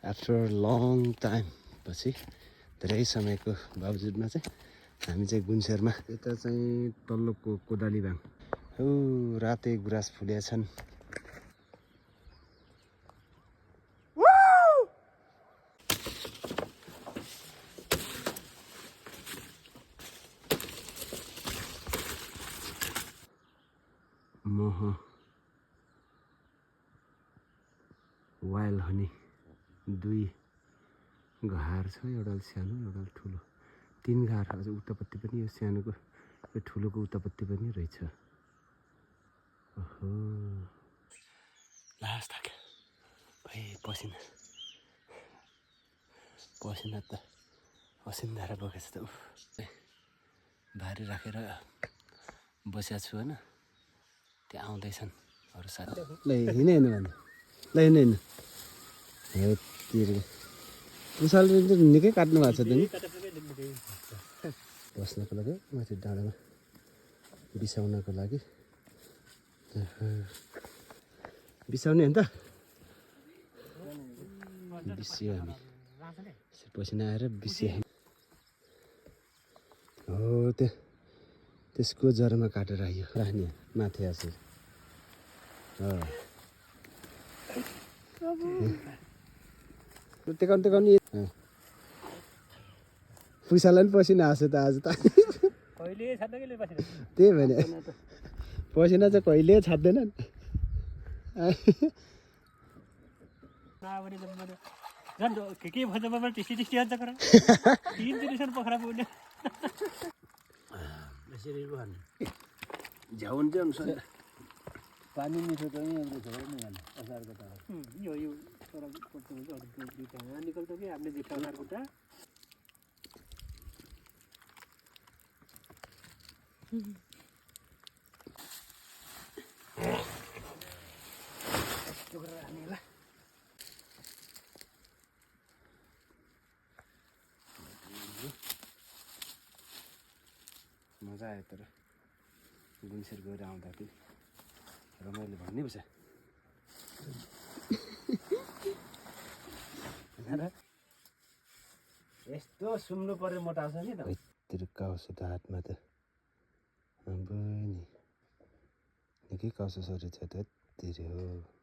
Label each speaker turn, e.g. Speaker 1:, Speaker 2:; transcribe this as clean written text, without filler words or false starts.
Speaker 1: After long time पछि धेरै समयको बावजुदमा चाहिँ हामी चाहिँ गुन्सेरमा यता चाहिँ तल्लोको कोदाली भाङ हो रातै गुराँस फुलेका छन्। मह वाइल्ड हनी दुई घार छ, एउटा सानो एउटा ठुलो, 3 घार। अझ उतापट्टि पनि यो सानोको यो ठुलोको उतापट्टि पनि रहेछ। ओहो लास थाक्यो भाइ, पसिना पसिना त पसिन्धाएर बगेछ त। भारी राखेर बसेको छु होइन, त्यहाँ आउँदैछन् अरू साथी। ल हिँड हिँड्नु भन्दा ल हिँड हिँड्नु विशालले चाहिँ निकै काट्नु भएको छ त नि बस्नको लागि, माथि डाँडामा बिसाउनको लागि। बिसाउने होइन त, बिसियो हामी पसिना आएर बिसियो हो। त्यसको जरामा काटेर आयो राख्ने माथि आएको टेकाउने पैसालाई पनि पसिना आएको त आज त। त्यही भने पसिना चाहिँ कहिले छाड्दैनन्। पानी मिठो त असारको त यो निकल्छ कि हामीले देखा खुट्टा मजा आयो। तर गुन्सेर गएर आउँदा पनि रमाइलो भन्ने पो छ। यस्तो सुम्नु पर्यो मोटाउँछ नि त यत्रो काउसो त हातमा त नि निकै काउसो सरी छ त यत्तिरी हो।